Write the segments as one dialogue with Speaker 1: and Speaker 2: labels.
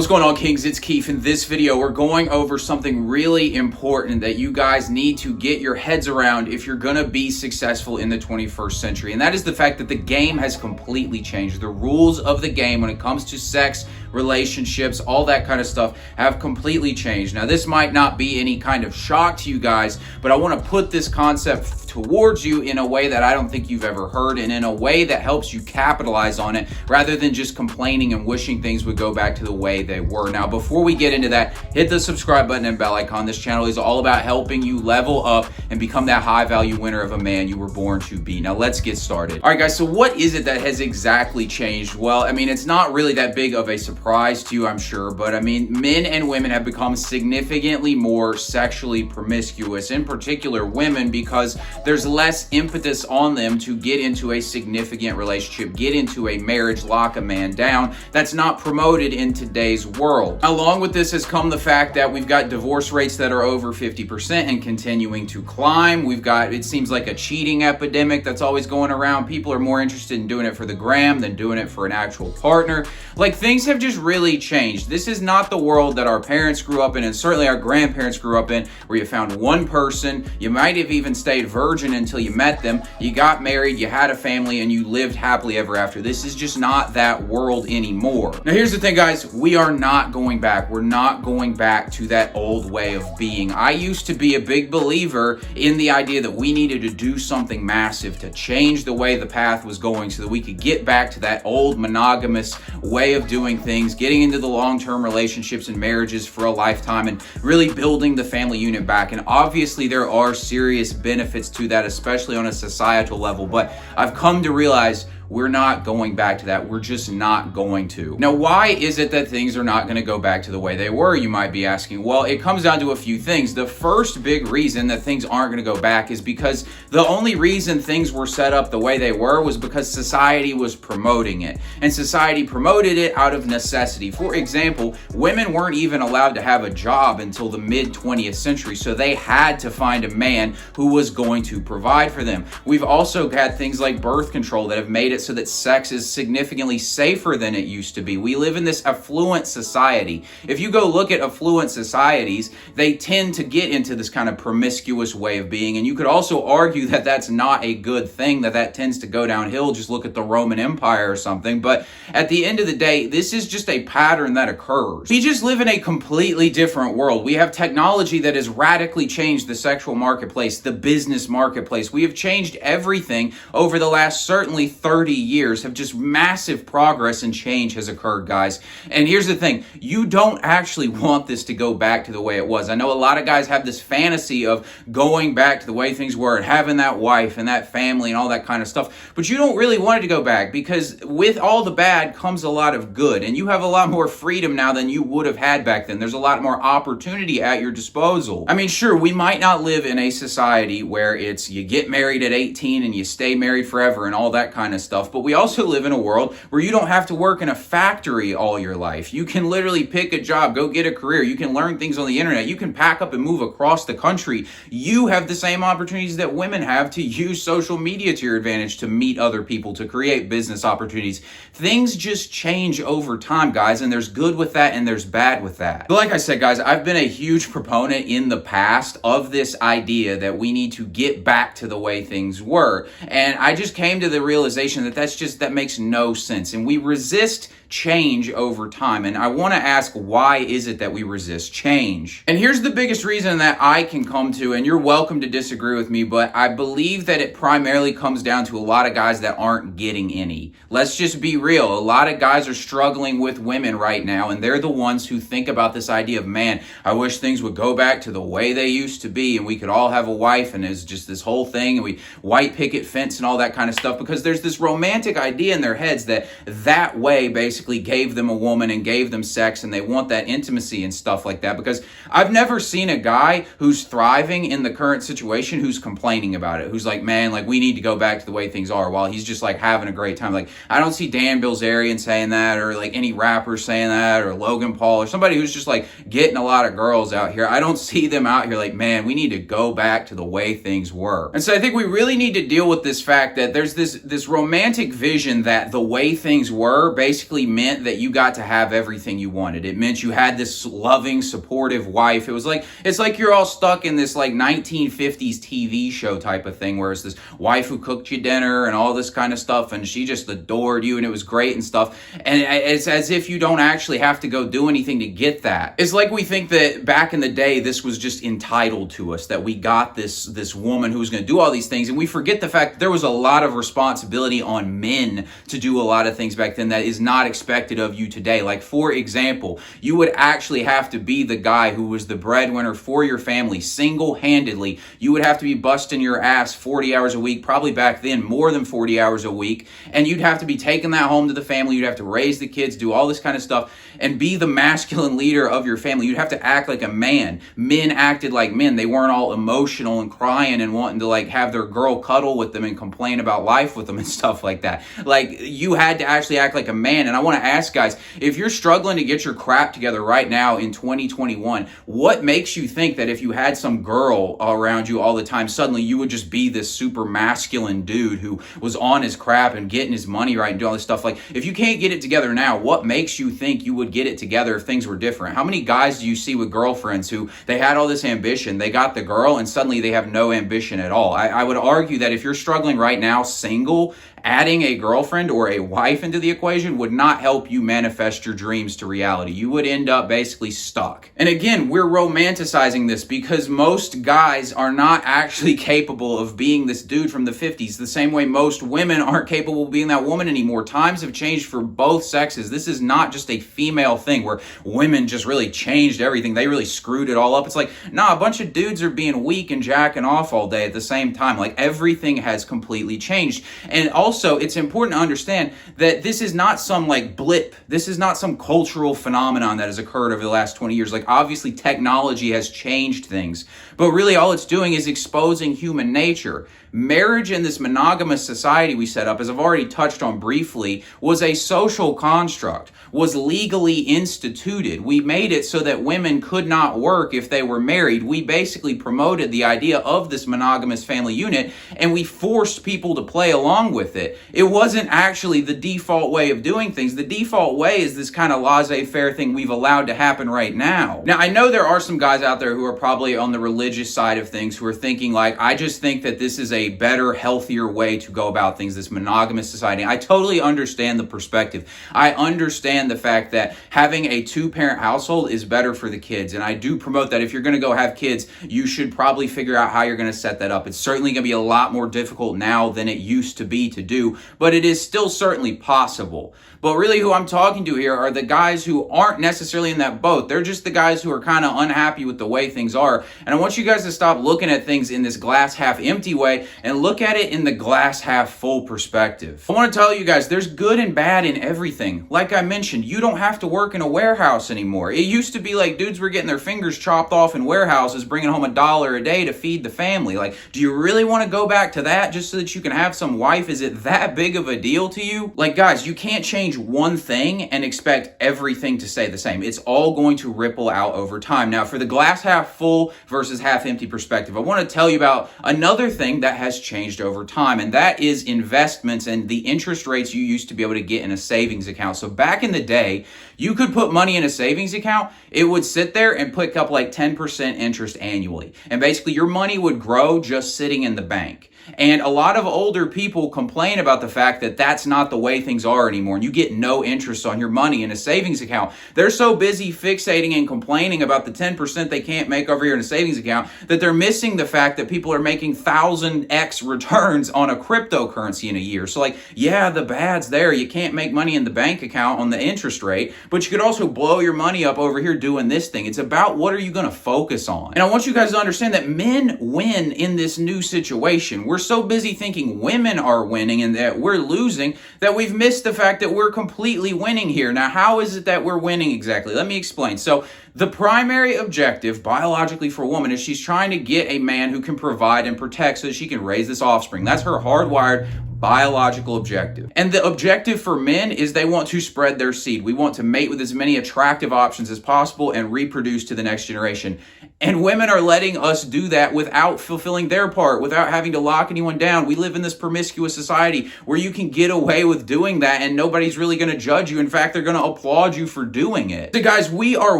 Speaker 1: What's going on, Kings? It's Keefe. In this video, we're going over something really important that you guys need to get your heads around if you're gonna be successful in the 21st century. And that is the fact that the game has completely changed. The rules of the game when it comes to sex, relationships, all that kind of stuff have completely changed. Now, this might not be any kind of shock to you guys, but I want to put this concept towards you in a way that I don't think you've ever heard, and in a way that helps you capitalize on it rather than just complaining and wishing things would go back to the way they were. Now, before we get into that, hit the subscribe button and bell icon. This channel is all about helping you level up and become that high value winner of a man you were born to be. Now, let's get started. All right, guys, so what is it that has exactly changed? Well, I mean, it's not really that big of a surprise to you, I'm sure, but I mean, men and women have become significantly more sexually promiscuous, in particular women, because there's less impetus on them to get into a significant relationship, get into a marriage, lock a man down. That's not promoted in today's world. Along with this has come the fact that we've got divorce rates that are over 50% and continuing to climb. We've got, it seems like, a cheating epidemic that's always going around. People are more interested in doing it for the gram than doing it for an actual partner. Like, things have just really changed. This is not the world that our parents grew up in, and certainly our grandparents grew up in, where you found one person, you might have even stayed virgin until you met them, you got married, you had a family, and you lived happily ever after. This is just not that world anymore. Now, here's the thing, guys. We are not going back. We're not going back to that old way of being. I used to be a big believer in the idea that we needed to do something massive to change the way the path was going so that we could get back to that old monogamous way of doing things, getting into the long-term relationships and marriages for a lifetime, and really building the family unit back. And obviously there are serious benefits to that, especially on a societal level, but I've come to realize we're not going back to that. We're just not going to. Now, why is it that things are not going to go back to the way they were, you might be asking? Well, it comes down to a few things. The first big reason that things aren't going to go back is because the only reason things were set up the way they were was because society was promoting it. And society promoted it out of necessity. For example, women weren't even allowed to have a job until the mid-20th century, so they had to find a man who was going to provide for them. We've also had things like birth control that have made it so that sex is significantly safer than it used to be. We live in this affluent society. If you go look at affluent societies, they tend to get into this kind of promiscuous way of being. And you could also argue that that's not a good thing, that tends to go downhill. Just look at the Roman Empire or something. But at the end of the day, this is just a pattern that occurs. We just live in a completely different world. We have technology that has radically changed the sexual marketplace, the business marketplace. We have changed everything over the last certainly 30 years. Have just massive progress and change has occurred, guys. And here's the thing, you don't actually want this to go back to the way it was. I know a lot of guys have this fantasy of going back to the way things were and having that wife and that family and all that kind of stuff, but you don't really want it to go back, because with all the bad comes a lot of good, and you have a lot more freedom now than you would have had back then. There's a lot more opportunity at your disposal. I mean, sure, we might not live in a society where it's you get married at 18 and you stay married forever and all that kind of stuff, but we also live in a world where you don't have to work in a factory all your life. You can literally pick a job, go get a career. You can learn things on the internet. You can pack up and move across the country. You have the same opportunities that women have to use social media to your advantage, to meet other people, to create business opportunities. Things just change over time, guys, and there's good with that and there's bad with that. But like I said, guys, I've been a huge proponent in the past of this idea that we need to get back to the way things were. And I just came to the realization that that makes no sense. And we resist change over time. And I want to ask, why is it that we resist change? And here's the biggest reason that I can come to, and you're welcome to disagree with me, but I believe that it primarily comes down to a lot of guys that aren't getting any. Let's just be real. A lot of guys are struggling with women right now, and they're the ones who think about this idea of, man, I wish things would go back to the way they used to be, and we could all have a wife, and it's just this whole thing, and we white picket fence and all that kind of stuff, because there's this romantic idea in their heads that way basically gave them a woman and gave them sex, and they want that intimacy and stuff like that. Because I've never seen a guy who's thriving in the current situation who's complaining about it, who's like, man, like, we need to go back to the way things are, while he's just like having a great time. Like, I don't see Dan Bilzerian saying that, or like any rapper saying that, or Logan Paul, or somebody who's just like getting a lot of girls out here. I don't see them out here like, man, we need to go back to the way things were. And so I think we really need to deal with this fact that there's this romantic vision that the way things were basically basically meant that you got to have everything you wanted. It meant you had this loving, supportive wife. It's like you're all stuck in this like 1950s TV show type of thing where it's this wife who cooked you dinner and all this kind of stuff, and she just adored you and it was great and stuff. And it's as if you don't actually have to go do anything to get that. It's like we think that back in the day this was just entitled to us, that we got this woman who was going to do all these things, and we forget the fact that there was a lot of responsibility on men to do a lot of things back then that is not expected of you today. Like, for example, you would actually have to be the guy who was the breadwinner for your family single-handedly. You would have to be busting your ass 40 hours a week, probably back then more than 40 hours a week, and you'd have to be taking that home to the family. You'd have to raise the kids, do all this kind of stuff, and be the masculine leader of your family. You'd have to act like a man. Men acted like men. They weren't all emotional and crying and wanting to like have their girl cuddle with them and complain about life with them and stuff like that. Like, you had to actually act like a man. And I want to ask guys, if you're struggling to get your crap together right now in 2021, what makes you think that if you had some girl around you all the time, suddenly you would just be this super masculine dude who was on his crap and getting his money right and doing all this stuff? Like, if you can't get it together now, what makes you think you would get it together if things were different? How many guys do you see with girlfriends who they had all this ambition, they got the girl, and suddenly they have no ambition at all? I would argue that if you're struggling right now single, adding a girlfriend or a wife into the equation would not help you manifest your dreams to reality. You would end up basically stuck. And again, we're romanticizing this because most guys are not actually capable of being this dude from the 50s, the same way most women aren't capable of being that woman anymore. Times have changed for both sexes. This is not just a female thing where women just really changed everything. They really screwed it all up. It's like, nah, a bunch of dudes are being weak and jacking off all day at the same time. Like, everything has completely changed. And also, it's important to understand that this is not some like blip. This is not some cultural phenomenon that has occurred over the last 20 years. Like, obviously technology has changed things, but really all it's doing is exposing human nature. Marriage in this monogamous society we set up, as I've already touched on briefly, was a social construct, was legally instituted. We made it so that women could not work if they were married. We basically promoted the idea of this monogamous family unit, and we forced people to play along with it. It wasn't actually the default way of doing things. The default way is this kind of laissez-faire thing we've allowed to happen right now. Now, I know there are some guys out there who are probably on the religious side of things who are thinking like, I just think that this is a better, healthier way to go about things, this monogamous society. I totally understand the perspective. I understand the fact that having a two-parent household is better for the kids, and I do promote that if you're going to go have kids, you should probably figure out how you're going to set that up. It's certainly going to be a lot more difficult now than it used to be to do, but it is still certainly possible. But really who I'm talking to here are the guys who aren't necessarily in that boat. They're just the guys who are kind of unhappy with the way things are. And I want you guys to stop looking at things in this glass half empty way and look at it in the glass half full perspective. I want to tell you guys, there's good and bad in everything. Like I mentioned, you don't have to work in a warehouse anymore. It used to be like dudes were getting their fingers chopped off in warehouses, bringing home $1 a day to feed the family. Like, do you really want to go back to that just so that you can have some wife? Is it that big of a deal to you? Like, guys, you can't change one thing and expect everything to stay the same. It's all going to ripple out over time. Now, for the glass half full versus half empty perspective, I want to tell you about another thing that has changed over time, and that is investments and the interest rates you used to be able to get in a savings account. So back in the day, you could put money in a savings account, it would sit there and pick up like 10% interest annually. And basically your money would grow just sitting in the bank. And a lot of older people complain about the fact that that's not the way things are anymore, and you get no interest on your money in a savings account. They're so busy fixating and complaining about the 10% they can't make over here in a savings account that they're missing the fact that people are making 1000x returns on a cryptocurrency in a year. So like, yeah, the bad's there. You can't make money in the bank account on the interest rate, but you could also blow your money up over here doing this thing. It's about what are you going to focus on. And I want you guys to understand that men win in this new situation. We're so busy thinking women are winning and that we're losing that we've missed the fact that we're completely winning here. Now, how is it that we're winning exactly? Let me explain. So the primary objective biologically for a woman is she's trying to get a man who can provide and protect so that she can raise this offspring. That's her hardwired biological objective. And the objective for men is they want to spread their seed. We want to mate with as many attractive options as possible and reproduce to the next generation. And women are letting us do that without fulfilling their part, without having to lock anyone down. We live in this promiscuous society where you can get away with doing that and nobody's really going to judge you. In fact, they're going to applaud you for doing it. So guys, we are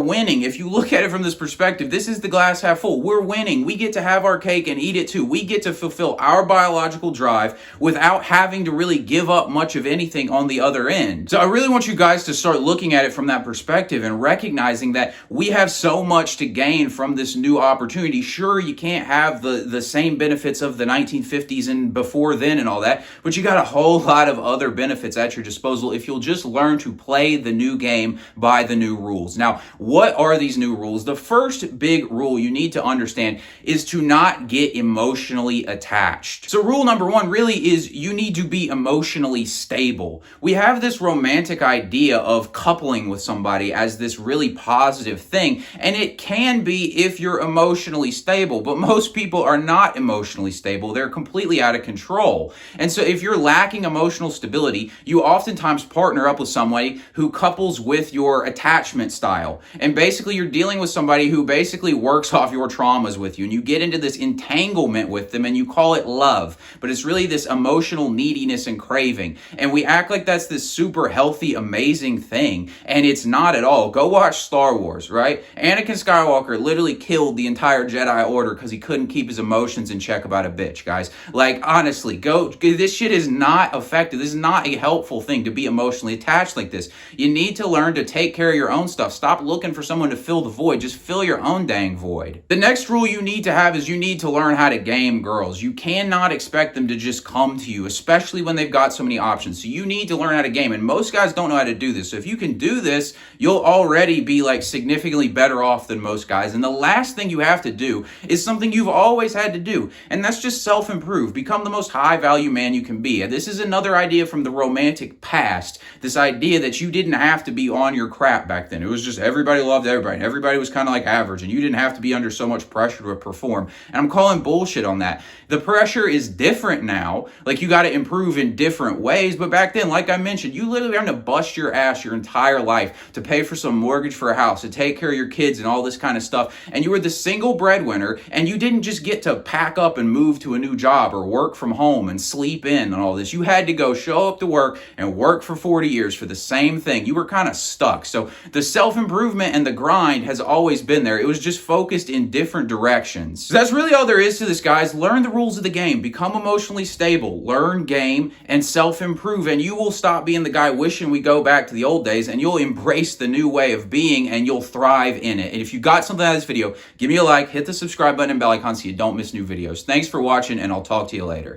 Speaker 1: winning. If you look at it from this perspective, this is the glass half full. We're winning. We get to have our cake and eat it too. We get to fulfill our biological drive without having to really give up much of anything on the other end. So I really want you guys to start looking at it from that perspective and recognizing that we have so much to gain from this new opportunity. Sure, you can't have the same benefits of the 1950s and before then and all that, but you got a whole lot of other benefits at your disposal if you'll just learn to play the new game by the new rules. Now, what are these new rules? The first big rule you need to understand is to not get emotionally attached. So rule number one really is you need to be emotionally stable. We have this romantic idea of coupling with somebody as this really positive thing, and it can be if you're emotionally stable, but most people are not emotionally stable. They're completely out of control. And so if you're lacking emotional stability, you oftentimes partner up with somebody who couples with your attachment style. And basically you're dealing with somebody who basically works off your traumas with you, and you get into this entanglement with them and you call it love, but it's really this emotional neediness and craving. And we act like that's this super healthy, amazing thing, and it's not at all. Go watch Star Wars, right? Anakin Skywalker literally killed the entire Jedi Order because he couldn't keep his emotions in check about a bitch, guys. Like, honestly, this shit is not effective. This is not a helpful thing to be emotionally attached like this. You need to learn to take care of your own stuff. Stop looking for someone to fill the void. Just fill your own dang void. The next rule you need to have is you need to learn how to game girls. You cannot expect them to just come to you, especially when they've got so many options. So you need to learn how to game, and most guys don't know how to do this. So if you can do this, you'll already be like significantly better off than most guys. And the last thing you have to do is something you've always had to do, and that's just self-improve. Become the most high-value man you can be. And this is another idea from the romantic past, this idea that you didn't have to be on your crap back then. It was just everybody loved everybody, and everybody was kind of like average, and you didn't have to be under so much pressure to perform. And I'm calling bullshit on that. The pressure is different now. Like, you got to improve in different ways, but back then, like I mentioned, you literally had to bust your ass your entire life to pay for some mortgage for a house, to take care of your kids and all this kind of stuff. And you were the single breadwinner, and you didn't just get to pack up and move to a new job or work from home and sleep in and all this. You had to go show up to work and work for 40 years for the same thing. You were kind of stuck. So the self-improvement and the grind has always been there. It was just focused in different directions. So that's really all there is to this, guys. Learn the rules of the game. Become emotionally stable. Learn game and self-improve, and you will stop being the guy wishing we go back to the old days, and you'll embrace the new way of being, and you'll thrive in it. And if you got something out of this video, give me a like, hit the subscribe button and bell icon so you don't miss new videos. Thanks for watching, and I'll talk to you later.